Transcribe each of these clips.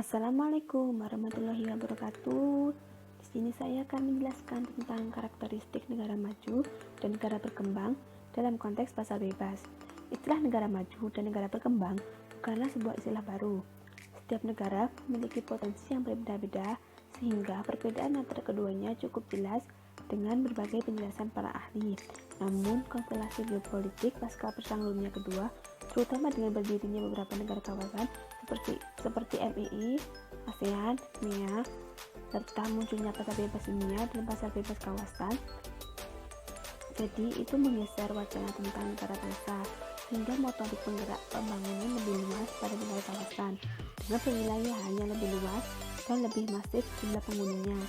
Assalamualaikum warahmatullahi wabarakatuh. Di sini saya akan menjelaskan tentang karakteristik negara maju dan negara berkembang dalam konteks pasar bebas. Istilah negara maju dan negara berkembang bukanlah sebuah istilah baru. Setiap negara memiliki potensi yang berbeda-beda, sehingga perbedaan antara keduanya cukup jelas dengan berbagai penjelasan para ahli. Namun, konstelasi geopolitik pasca Perang Dunia Kedua, terutama dengan berdirinya beberapa negara kawasan seperti MII, ASEAN, MEA, serta munculnya pasar bebas dunia dan pasar bebas kawasan, jadi itu menggeser wacana tentang negara bangsa, sehingga motorik penggerak pembangunan lebih luas pada negara kawasan dengan perwilayahan yang lebih luas dan lebih masif jumlah penghuninya.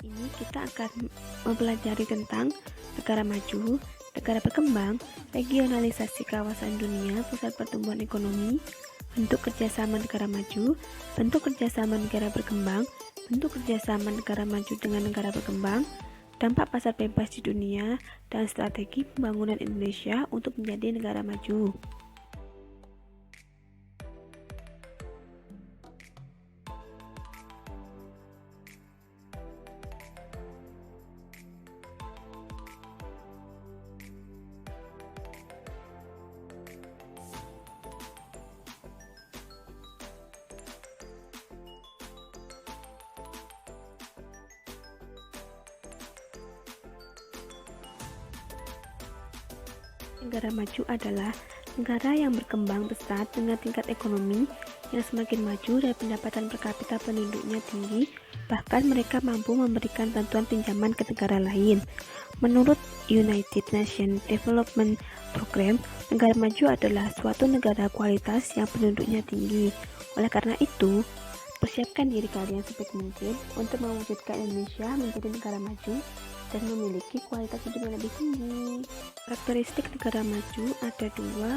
Ini kita akan mempelajari tentang negara maju, negara berkembang, regionalisasi kawasan dunia, pusat pertumbuhan ekonomi, bentuk kerjasama negara maju, bentuk kerjasama negara berkembang, bentuk kerjasama negara maju dengan negara berkembang, dampak pasar bebas di dunia, dan strategi pembangunan Indonesia untuk menjadi negara maju. Negara maju adalah negara yang berkembang pesat dengan tingkat ekonomi yang semakin maju dan pendapatan per kapita penduduknya tinggi, bahkan mereka mampu memberikan bantuan pinjaman ke negara lain. Menurut United Nations Development Program, negara maju adalah suatu negara kualitas yang penduduknya tinggi. Oleh karena itu, persiapkan diri kalian sebaik mungkin untuk mewujudkan Indonesia menjadi negara maju dan memiliki kualitas hidup yang lebih tinggi. Karakteristik negara maju ada dua,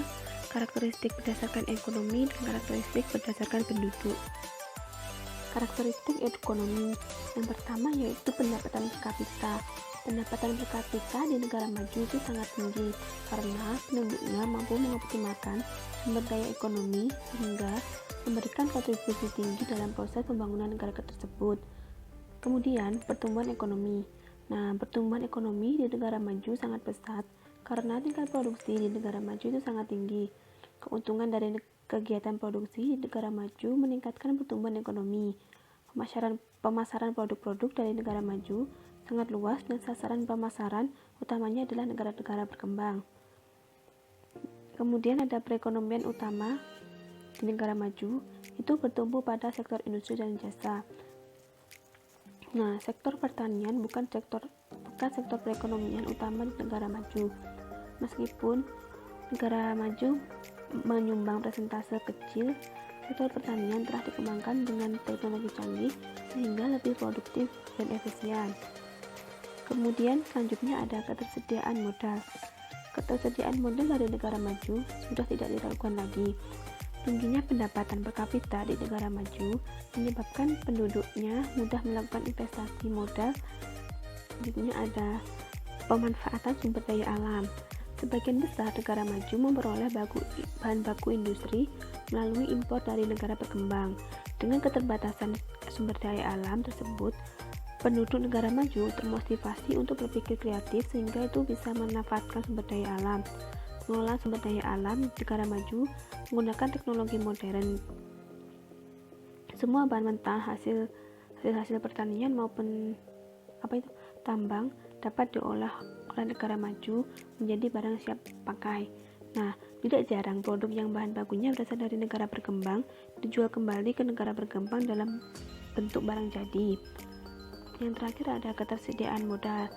karakteristik berdasarkan ekonomi dan karakteristik berdasarkan penduduk. Karakteristik ekonomi yang pertama yaitu pendapatan per kapita. Pendapatan per kapita di negara maju itu sangat tinggi karena penduduknya mampu mengoptimalkan sumber daya ekonomi sehingga memberikan kontribusi tinggi dalam proses pembangunan negara tersebut. Kemudian, pertumbuhan ekonomi. Nah, pertumbuhan ekonomi di negara maju sangat pesat karena tingkat produksi di negara maju itu sangat tinggi. Keuntungan dari kegiatan produksi di negara maju meningkatkan pertumbuhan ekonomi. Pemasaran produk-produk dari negara maju sangat luas dan sasaran pemasaran utamanya adalah negara-negara berkembang. Kemudian ada perekonomian utama di negara maju itu bertumbuh pada sektor industri dan jasa. Nah, sektor pertanian bukan sektor perekonomian utama di negara maju. Meskipun negara maju menyumbang persentase kecil, sektor pertanian telah dikembangkan dengan teknologi canggih sehingga lebih produktif dan efisien. Kemudian selanjutnya ada ketersediaan modal. Ketersediaan modal dari negara maju sudah tidak diragukan lagi. Tingginya pendapatan per kapita di negara maju menyebabkan penduduknya mudah melakukan investasi modal. Selanjutnya ada pemanfaatan sumber daya alam. Sebagian besar negara maju memperoleh bahan baku industri melalui impor dari negara berkembang. Dengan keterbatasan sumber daya alam tersebut, penduduk negara maju termotivasi untuk berpikir kreatif sehingga itu bisa memanfaatkan sumber daya alam. Mengelola sumber daya alam di negara maju menggunakan teknologi modern. Semua bahan mentah hasil pertanian maupun tambang dapat diolah oleh negara maju menjadi barang siap pakai. Nah, tidak jarang produk yang bahan bakunya berasal dari negara berkembang dijual kembali ke negara berkembang dalam bentuk barang jadi. Yang terakhir ada ketersediaan modal.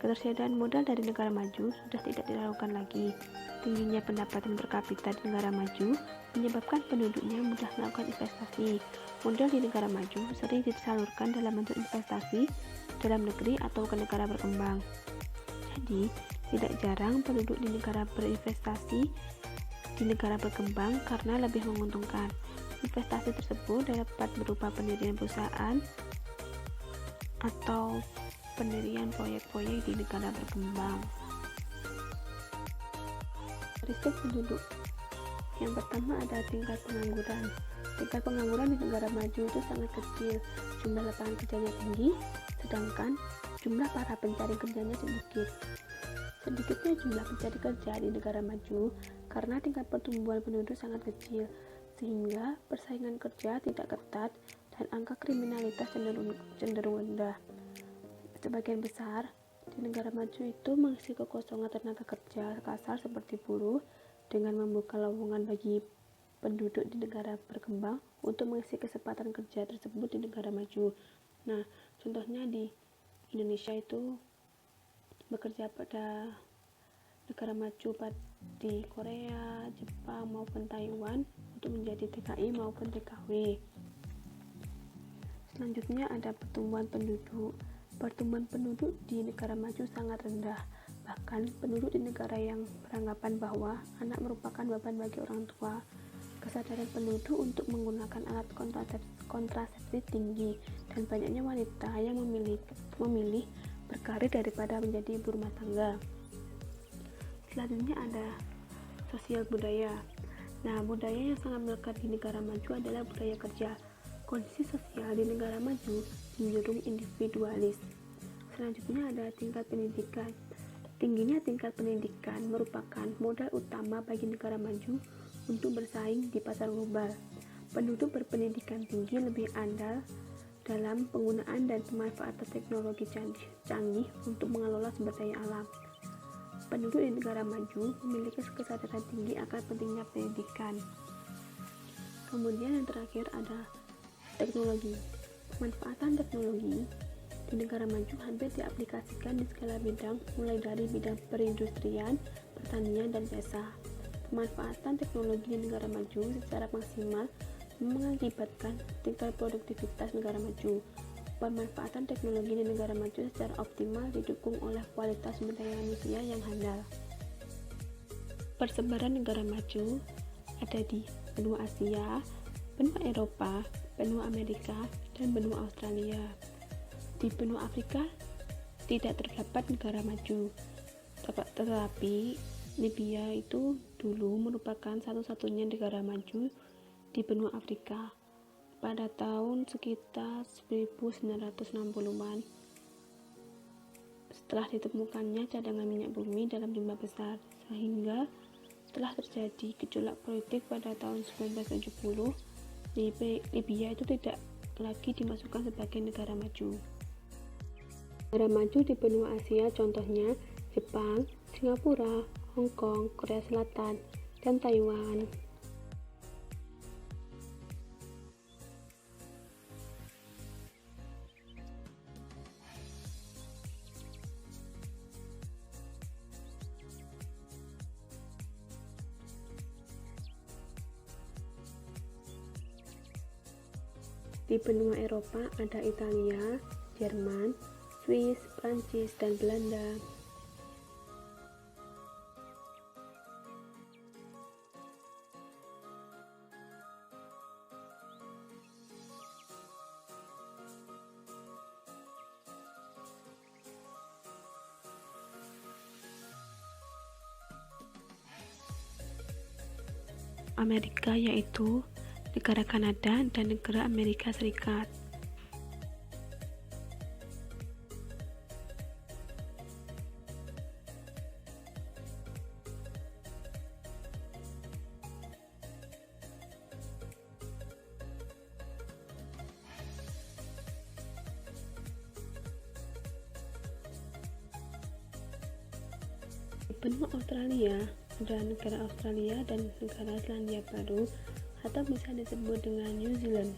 Ketersediaan modal dari negara maju sudah tidak diragukan lagi. Tingginya pendapatan per kapita di negara maju menyebabkan penduduknya mudah melakukan investasi. Modal di negara maju sering disalurkan dalam bentuk investasi dalam negeri atau ke negara berkembang. Jadi, tidak jarang penduduk di negara berinvestasi di negara berkembang karena lebih menguntungkan. Investasi tersebut dapat berupa pendirian perusahaan atau pendirian proyek-proyek di negara berkembang. Karakteristik penduduk. Yang pertama ada tingkat pengangguran. Tingkat pengangguran di negara maju itu sangat kecil, jumlah lapangan kerjanya tinggi, sedangkan jumlah para pencari kerjanya sedikit. Sedikitnya jumlah pencari kerja di negara maju karena tingkat pertumbuhan penduduk sangat kecil, sehingga persaingan kerja tidak ketat dan angka kriminalitas cenderung rendah. Sebagian besar di negara maju itu mengisi kekosongan tenaga kerja kasar seperti buruh dengan membuka lowongan bagi penduduk di negara berkembang untuk mengisi kesempatan kerja tersebut di negara maju. Nah, contohnya di Indonesia itu bekerja pada negara maju di Korea, Jepang maupun Taiwan untuk menjadi TKI maupun TKW. Selanjutnya ada pertumbuhan penduduk. Pertumbuhan penduduk di negara maju sangat rendah. Bahkan penduduk di negara yang beranggapan bahwa anak merupakan beban bagi orang tua. Kesadaran penduduk untuk menggunakan alat kontrasepsi tinggi dan banyaknya wanita yang memilih berkarir daripada menjadi ibu rumah tangga. Selanjutnya ada sosial budaya. Nah, budaya yang sangat melekat di negara maju adalah budaya kerja. Kondisi sosial di negara maju cenderung individualis. Selanjutnya ada tingkat pendidikan. Tingginya tingkat pendidikan merupakan modal utama bagi negara maju untuk bersaing di pasar global. Penduduk berpendidikan tinggi lebih andal dalam penggunaan dan pemanfaatan teknologi canggih untuk mengelola sumber daya alam. Penduduk di negara maju memiliki kesadaran tinggi akan pentingnya pendidikan. Kemudian yang terakhir ada teknologi. Pemanfaatan teknologi di negara maju hampir diaplikasikan di segala bidang, mulai dari bidang perindustrian, pertanian, dan jasa. Pemanfaatan teknologi di negara maju secara maksimal mengakibatkan tingkat produktivitas negara maju. Pemanfaatan teknologi di negara maju secara optimal didukung oleh kualitas sumber daya manusia yang handal. Persebaran negara maju ada di benua Asia, benua Eropa, benua Amerika, dan benua Australia. Di benua Afrika tidak terdapat negara maju, tetapi Libya itu dulu merupakan satu-satunya negara maju di benua Afrika pada tahun sekitar 1960-an. Setelah ditemukannya cadangan minyak bumi dalam jumlah besar, sehingga setelah terjadi gejolak politik pada tahun 1970, Libya itu tidak lagi dimasukkan sebagai negara maju. Negara maju di benua Asia contohnya Jepang, Singapura, Hong Kong, Korea Selatan, dan Taiwan. Di benua Eropa ada Italia, Jerman, Swiss, Prancis, dan Belanda. Amerika yaitu negara Kanada dan negara Amerika Serikat. Di benua Australia ada negara Australia dan negara Selandia Baru atau bisa disebut dengan New Zealand.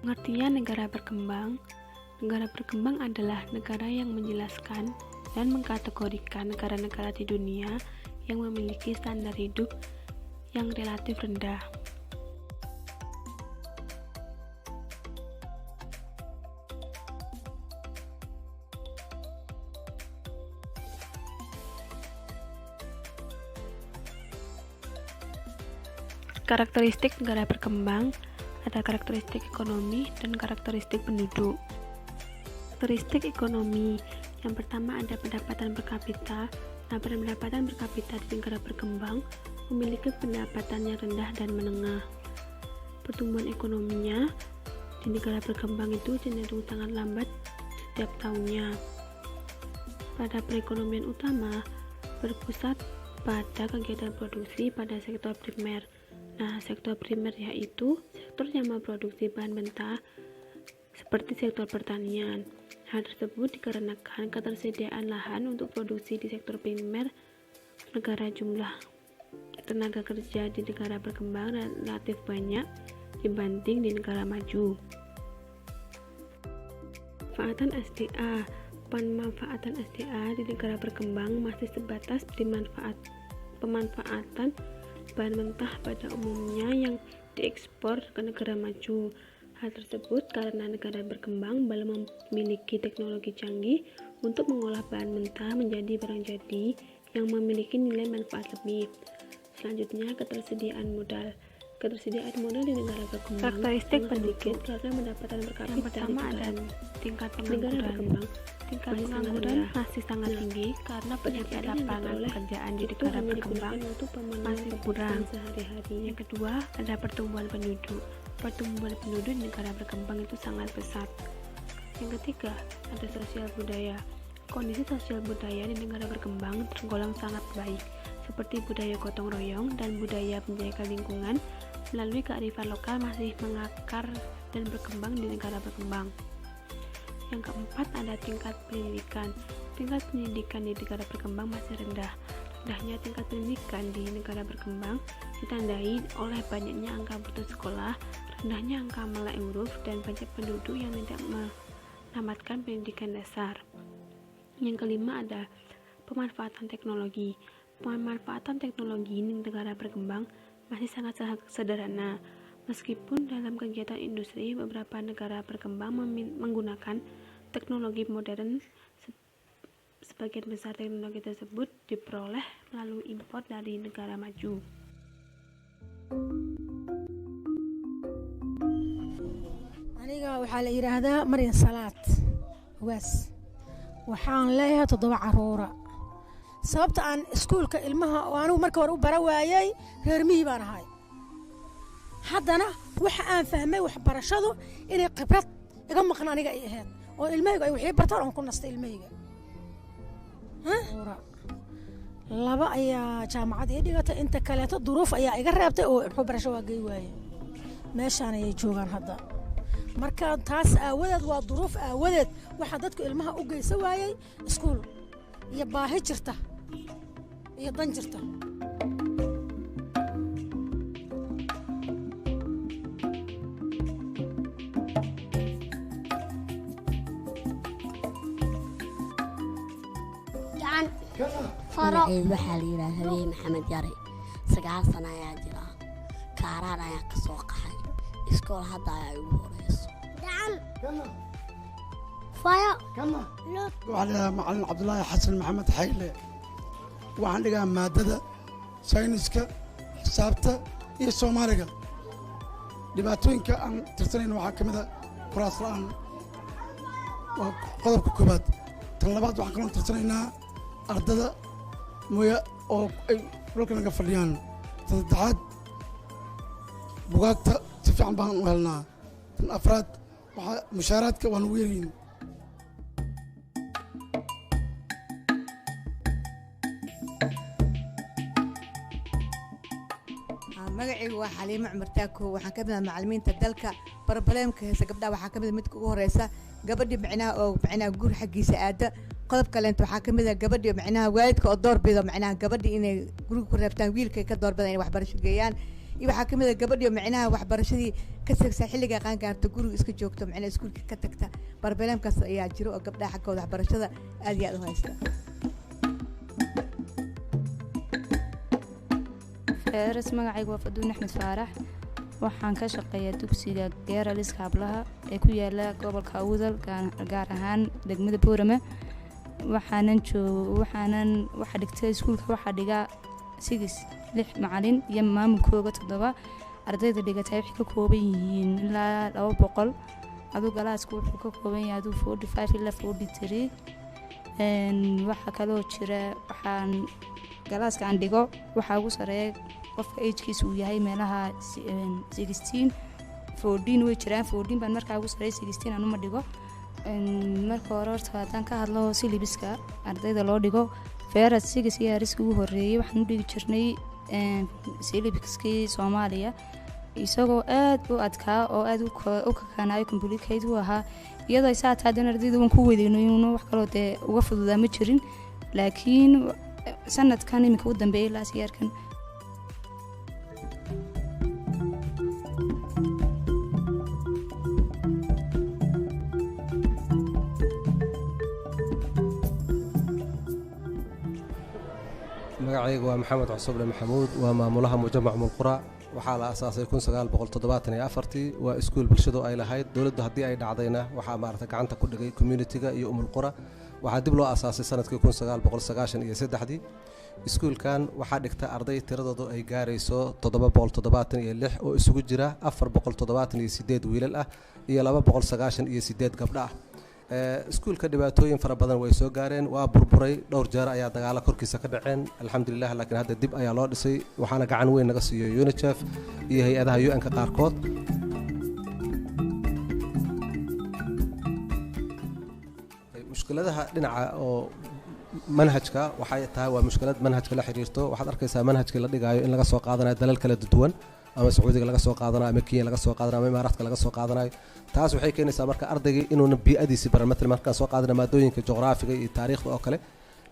Pengertian negara berkembang. Negara berkembang adalah negara yang menjelaskan dan mengkategorikan negara-negara di dunia yang memiliki standar hidup yang relatif rendah. Karakteristik negara berkembang ada karakteristik ekonomi dan karakteristik penduduk. Karakteristik ekonomi yang pertama ada pendapatan per kapita. Nah, pendapatan per kapita di negara berkembang memiliki pendapatan yang rendah dan menengah. Pertumbuhan ekonominya di negara berkembang itu cenderung sangat lambat setiap tahunnya. Pada perekonomian utama berpusat pada kegiatan produksi pada sektor primer. Nah, sektor primer yaitu sektor yang memproduksi bahan mentah seperti sektor pertanian. Hal tersebut dikarenakan ketersediaan lahan untuk produksi di sektor primer negara. Jumlah tenaga kerja di negara berkembang relatif banyak dibanding di negara maju. Pemanfaatan SDA. Pemanfaatan SDA di negara berkembang masih sebatas pemanfaatan bahan mentah pada umumnya yang diekspor ke negara maju. Hal tersebut karena negara berkembang belum memiliki teknologi canggih untuk mengolah bahan mentah menjadi barang jadi yang memiliki nilai manfaat lebih. Selanjutnya, ketersediaan modal. Ketersediaan modal di negara berkembang karakteristik penduduk karena pendapatan per kapita. Yang pertama ada tingkat pengangguran. Tingkat pengangguran masih sangat tinggi karena penyediaan lapangan pekerjaan di negara berkembang masih kurang. Yang kedua ada pertumbuhan penduduk. Pertumbuhan penduduk di negara berkembang itu sangat pesat. Yang ketiga ada sosial budaya. Kondisi sosial budaya di negara berkembang tergolong sangat baik, seperti budaya gotong royong dan budaya menjaga lingkungan melalui kearifan lokal masih mengakar dan berkembang di negara berkembang. Yang keempat ada tingkat pendidikan. Tingkat pendidikan di negara berkembang masih rendah. Rendahnya tingkat pendidikan di negara berkembang ditandai oleh banyaknya angka putus sekolah, rendahnya angka melek huruf, dan banyak penduduk yang tidak menamatkan pendidikan dasar. Yang kelima ada pemanfaatan teknologi. Pemanfaatan teknologi di negara berkembang masih sangat sederhana. Meskipun dalam kegiatan industri beberapa negara berkembang menggunakan teknologi modern, sebagian besar teknologi tersebut diperoleh melalui impor dari negara maju. Aniga waxaa la yiraahdaa Maryan Salaad Waas. Waxaan leeyahay 7 caruura. Sababta aan iskuulka ilmaha oo anigu marka hore u bara waayay reer miyi baan ahay. haddana waxa aan fahmay waxbarashadu inay khibrad iga maqan aniga ay ahayd oo ilmahayga ay wixii bartaan oo ku nastay ilmahayga. laba ayaa jaamacad ii dhigatay, inta kaleeto duruuf ayaa iga reebtay oo waxbarasho waa gey waaye. meeshaan ayay joogaan hadda. marka taas aawadeed waa duruuf aawadeed waxa dadku ilmaha u geysa waayay iskuul iyo baahi jirta iyo dan jirta. magacayda waxaa la yidhaha habeen maxamed yare. 9 sano ayaa jira. kaaraan ayaa ka soo qaxay. iskool hadda ayaa igu horeyso. waxaa la macalin cabdulaahi xasan maxamed xayle. waxaan dhigaa maadada sayniska, xisaabta iyo soomaaliga. dhibaatooyinka aan tirsanayn waxaa ka mid a kuraas la'aan. waa qodobka koobaad. tan labaad waxaan kaloo tirsanaynaa ardada mooya oo ay dhulka naga fadhiyaan. tan saddexaad bugaagta si fiican baan u helnaa. tan afraad waxaa mushaaraadka waa nagu yaryihin. magacaygu waa xaliimo cumar taako. waxaan ka mid ah macallimiinta dalka. barbaleemka heesa gabdhaha waxaa ka mid midka ugu horeysa gabadhii macnaha oo macnaha guur xaggiisa aada. qodob kaleenta waxaa ka mid ah gabadhii macnaha waalidka oo door bido macnaha gabadhii inay guriga ku reebtaan wiilkay ka door bidaan inay waxbarasho geeyaan. iyo waxaa kamid ah gabadhiyo micnaha waxbarashadii ka tagsa xilliga qaan gaarto guriga iska joogto micnaha iskuulka ka tagta barbelemkaas ayaa jiro oo gabdhaha xaggooda waxbarashada aad iyo aad u haysta فارس magacaygu waa Faduun Axmed Faarax waxaan ka shaqeeyaa dugsiga Geeralis Hablaha ee ku yaala gobolka Awdal gaar ahaan degmada Boorama waxa dhigtay iskuulka waxa dhiga 6 macallin iyo maamulkooda 7 ardayda dhigatay waxay ka kooban yihiin ilaa 200 aduu galaasku wuxuu ka kooban yahay 45 ilaa 43 waxa kale oo jira waxaan galaaska aan dhigo waxa ugu sareeya qofka age-kiisu uu yahay meelaha 16 14 way jiraan 14 baan markaa ugu sareeyay 16 aan uma dhigo marka hore horta haddaan ka hadlo syllabuska ardayda loo dhigo Fairas 6 years ugu horeeyay waxaan u dhigi jirnay syllabuskii Soomaaliya isagoo aad u adkaa oo aad u kakanayo complicated u ahaa iyadoo ay saataa ardayda waan ku weydiinayno wax kale oo uga fududaa ma jirin laakiin sanadkan imika u dambeeyay laas yeerkan magacaygu waa maxamed cusubne maxamuud waa maamulaha mujamac mulqura waxaa la asaasay 1974 waa iskuul bulshadu ay lahayd dawladdu haddii ay dhacdayna waxaa maaragtay gacanta ku dhigay community-ga iyo umulqura waxaa dib loo asaasay sanadkii 1993 iskuulkan waxaa dhigta arday tiradoodu ay gaarayso 776 oo isugu jira 478 wiilal ah iyo 298 gabdho ah iskuulka dhibaatooyin fara badan way soo gaareen waa burburay dhowr jeer ayaa dagaalo korkiisa ka dhaceen alxamdulilah laakiin hadda dib ayaa loo dhisay waxaana gacan weyn naga siiyo UNICEF iyo hay-adaha UN-ka qaarkood mushkiladaha dhinaca oo manhajka waxay tahay waa mushkilad manhajka la xiriirto waxaad arkaysaa manhajka la dhigaayo in laga soo qaadanayo dalal kala duwan ama Sacuudiga laga soo qaadanayo ama Kenya laga soo qaadanayo ama Imaaraadka laga soo qaadanayo taas waxay keenaysaa marka ardayga inuu bi'adiisa baran markaan soo qaadana maadooyinka juqraafiga iyo taariikhda oo kale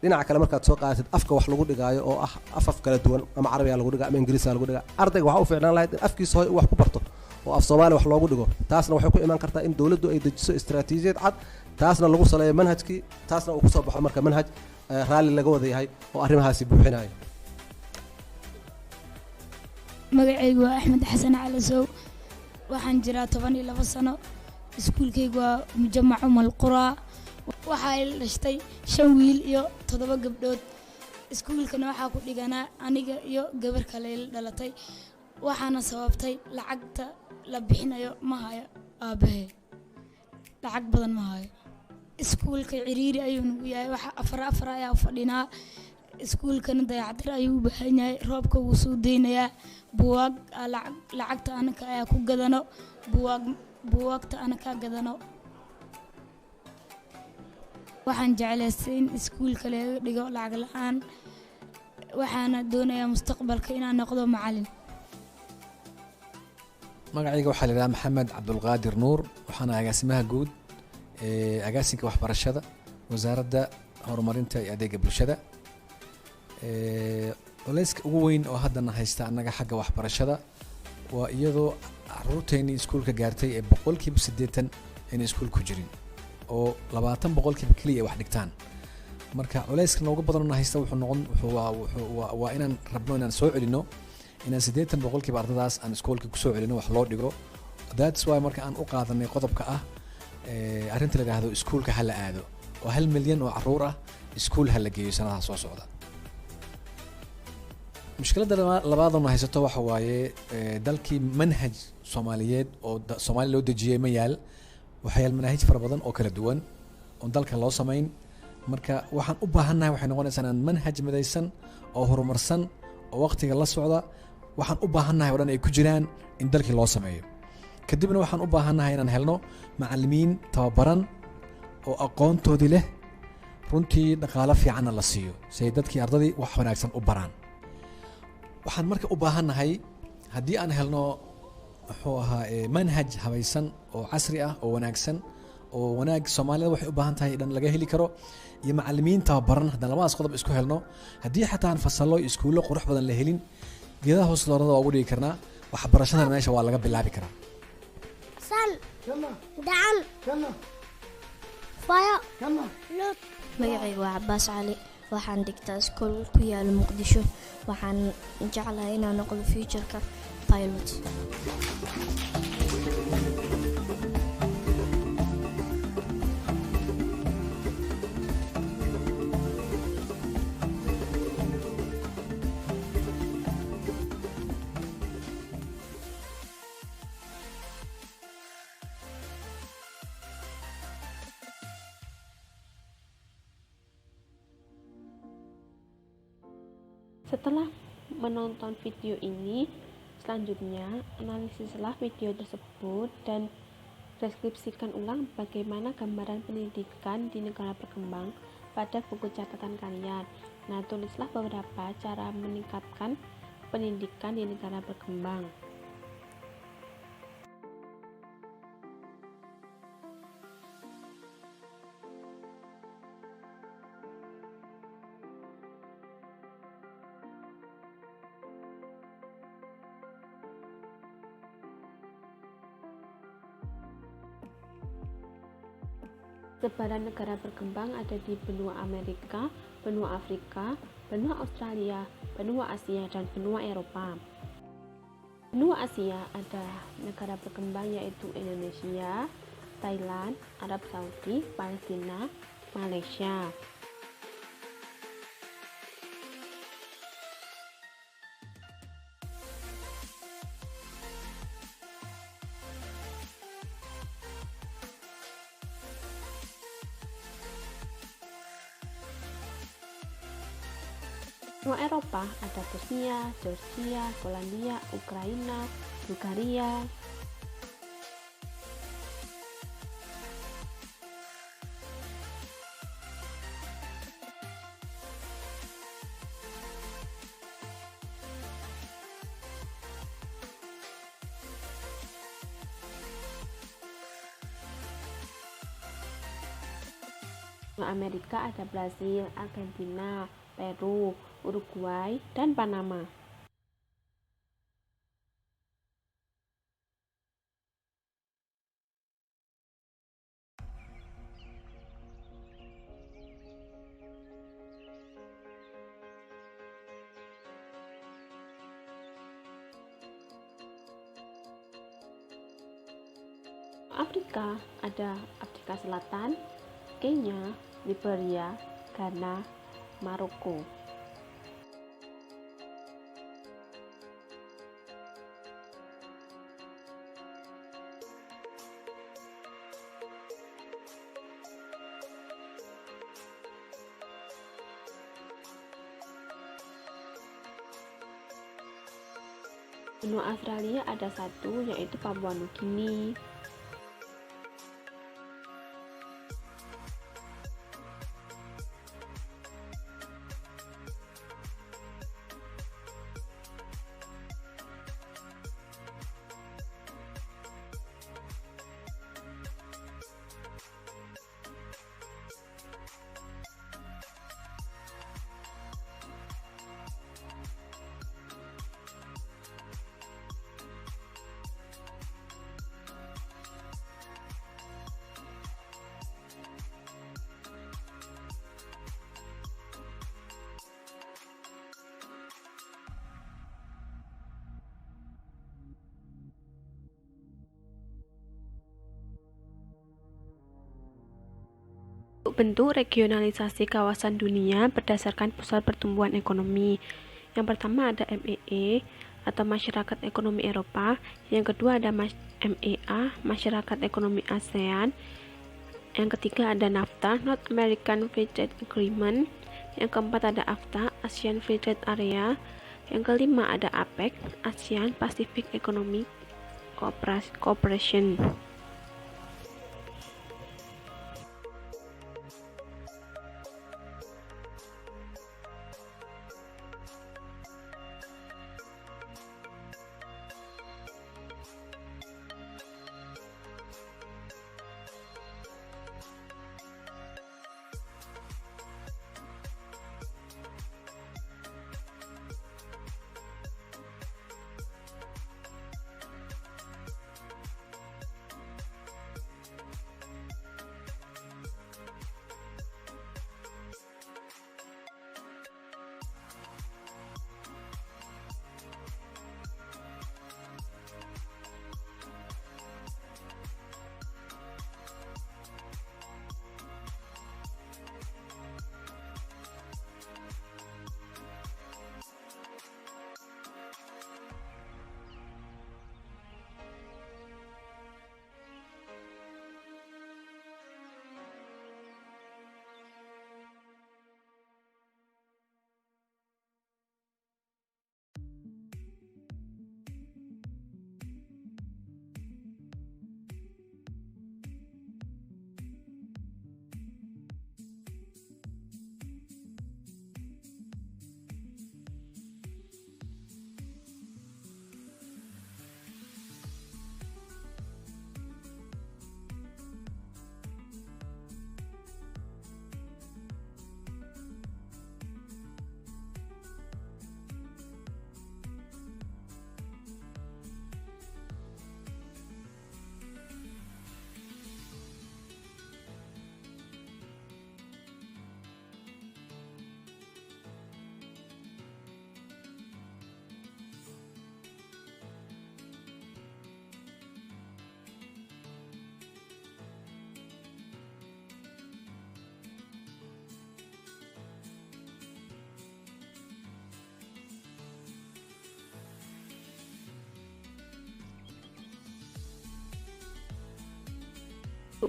dhinaca kale markaad soo qaadatid afka wax lagu dhigaayo oo ah afaf kala duwan ama carabiga lagu dhigaa ama ingiriisiga lagu dhigaa ardayga waxa u fiicnaan lahayd in afkiisa hooy wax ku barto oo af Soomaali wax loogu dhigo taasna waxay ku iman kartaa in dawladdu ay dejiso istiraatiijiyad cad taasna lagu saleeyo manhajkii taasna uu ku soo baxo marka manhaj raali laga wada yahay oo arrimahaasi buuxinayo magacaygu waa Axmed Xasan Cali Sow waxaan jiraa 12 sano iskuulkaygu waa mujamac mulqura waxaa la dhashtay 5 wiil iyo 7 gabdhood iskuulkana waxaa ku dhiganaa aniga iyo gabar kale la dhalatay waxaana sababtay lacagta la bixinayo ma hayo aabahe lacag badan ma hayo iskuulka ciriiri ayuu nagu yahay waxa afar ayaa fadhinaa iskuulkana dayactir ayuu u baahan yahay roobka wuu soo deynayaa buugaag lacagta anaka ayaa ku gadano buugaagta anaka gadano waxaan jeclaystay in iskuulka laga dhigo lacag la'aan waxaana doonayaa mustaqbalka inaan noqdo macallin magacayga waxaa la yidhaha maxamed cabdulqaadir nuur waxaana agaasimaha guud ee agaasinka waxbarashada wasaaradda horumarinta iyo adeega bulshada culayska ugu weyn oo haddana haysta annaga xagga waxbarashada waa iyadoo caruurteennii iskuulka gaartay ee 80% ayna iskuul ku jirin oo 20% keliya ay wax dhigtaan marka culayska noogu badan haysta waa inaan rabno inaan soo celino inaan 80% ardaydaas aan iskuulka ku soo celino wax loo dhigo that's why marka aan u qaadanay qodobka ah arrinta la yiraahdo iskuulka hala aado oo 1 milyan oo caruur ah iskuul hala geeyo sanadaha soo socda mushkiladda labaad oo haysato waxa waaye dalkii manhaj Soomaaliyeed oo Soomaali loo dejiyay ma yaal waxa yaal manhaj fara badan oo kala duwan oo dalka loo sameyn marka waxaan u baahanahay waxay noqonaysaa inaan manhaj midaysan oo horumarsan oo waqtiga la socda waxaan u baahanahay oo dhan ay ku jiraan in dalkii loo sameeyo kadibna waxaan u baahanahay inaan helno macallimiin tababaran oo aqoontoodii leh runtii dhaqaale fiicanna la siiyo si ay dadkii ardadii wax wanaagsan u baraan waxaan marka u baahanahay haddii aan helno wuxuu ahaa manhaj habaysan oo casri ah oo wanaagsan oo wanaag Soomaalida waxay u baahan tahay dhan laga heli karo iyo macallimiin tababaran haddana labadaas qodob isku helno haddii xataa aan fasallo iskuulo qurux badan la helin geedaha hoos doorada waa ugu dhigi karnaa waxbarashadana meesha waa laga bilaabi karaa. san dacan faya lut. magacayga waa Cabaas Cali, waxaan dhigtaa iskool ku yaala Muqdisho. waxaan jeclahay inaan noqdo future-ka pilot. Setelah menonton video ini, selanjutnya analisislah video tersebut dan deskripsikan ulang bagaimana gambaran pendidikan di negara berkembang pada buku catatan kalian. Nah, tulislah beberapa cara meningkatkan pendidikan di negara berkembang. Sebaran negara berkembang ada di benua Amerika, benua Afrika, benua Australia, benua Asia, dan benua Eropa. Benua Asia ada negara berkembang yaitu Indonesia, Thailand, Arab Saudi, Palestina, Malaysia. Benua Eropa ada Bosnia, Georgia, Polandia, Ukraina, Bulgaria. Benua Amerika ada Brazil, Argentina, Peru, Uruguay, dan Panama. Afrika ada Afrika Selatan, Kenya, Liberia, Ghana, Maroko. Benua Australia ada satu, yaitu Papua Nugini. Bentuk regionalisasi kawasan dunia berdasarkan pusat pertumbuhan ekonomi. Yang pertama ada MEE atau Masyarakat Ekonomi Eropa, yang kedua ada MEA, Masyarakat Ekonomi ASEAN, yang ketiga ada NAFTA, North American Free Trade Agreement, yang keempat ada AFTA, ASEAN Free Trade Area, yang kelima ada APEC, ASEAN Pacific Economic Cooperation.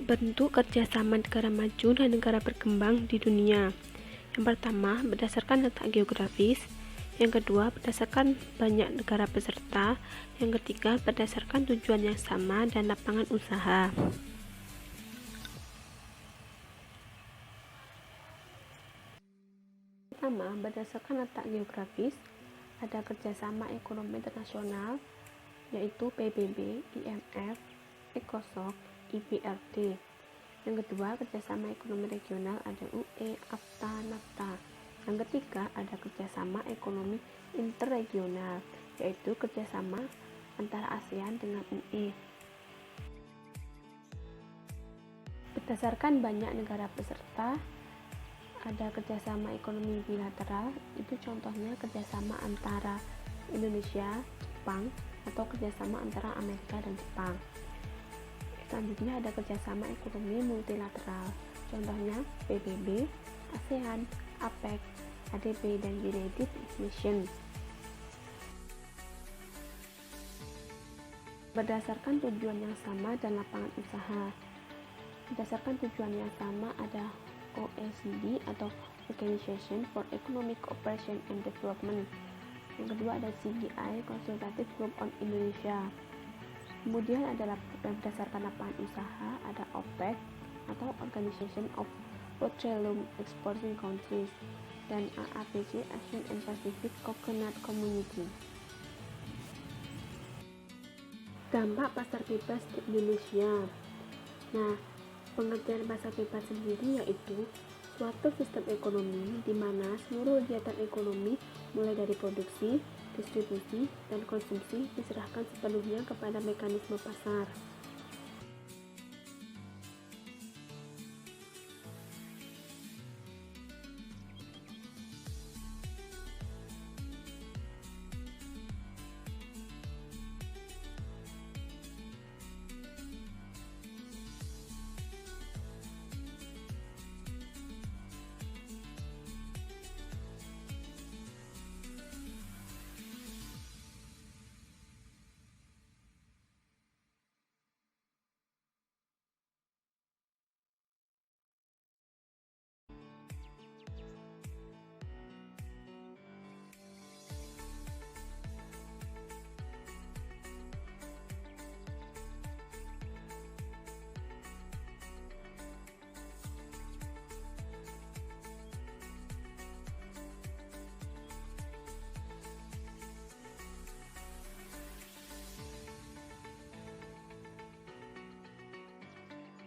bentuk kerjasama negara maju dan negara berkembang di dunia. Yang pertama, berdasarkan letak geografis. Yang kedua, berdasarkan banyak negara peserta. Yang ketiga, berdasarkan tujuan yang sama dan lapangan usaha. Pertama, berdasarkan letak geografis, ada kerjasama ekonomi internasional, yaitu PBB, IMF, ECOSOC, IBRD. Yang kedua, kerjasama ekonomi regional, ada UE, AFTA, NAFTA. Yang ketiga, ada kerjasama ekonomi interregional, yaitu kerjasama antara ASEAN dengan UE. Berdasarkan banyak negara peserta, ada kerjasama ekonomi bilateral, itu contohnya kerjasama antara Indonesia, Jepang, atau kerjasama antara Amerika dan Jepang. Selanjutnya ada kerjasama ekonomi multilateral, contohnya PBB, ASEAN, APEC, ADB, dan United Nations. Berdasarkan tujuan yang sama dan lapangan usaha. Berdasarkan tujuan yang sama ada OECD atau Organization for Economic Cooperation and Development. Yang kedua ada CGI, Consultative Group on Indonesia. Kemudian ada berdasarkan lapangan usaha ada OPEC atau Organization of Petroleum Exporting Countries dan AAPC, Asian and Pacific Coconut Community. Dampak pasar bebas di Indonesia. Nah, pengertian pasar bebas sendiri yaitu suatu sistem ekonomi di mana seluruh kegiatan ekonomi mulai dari produksi, distribusi, dan konsumsi diserahkan sepenuhnya kepada mekanisme pasar.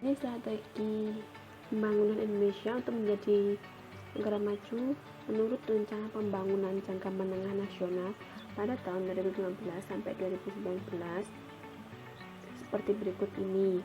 Ini strategi pembangunan Indonesia untuk menjadi negara maju menurut rencana pembangunan jangka menengah nasional pada tahun 2015 sampai 2019 seperti berikut ini.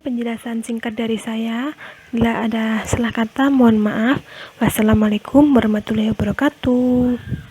penjelasan singkat dari saya. Bila ada salah kata, mohon maaf. Wassalamualaikum warahmatullahi wabarakatuh.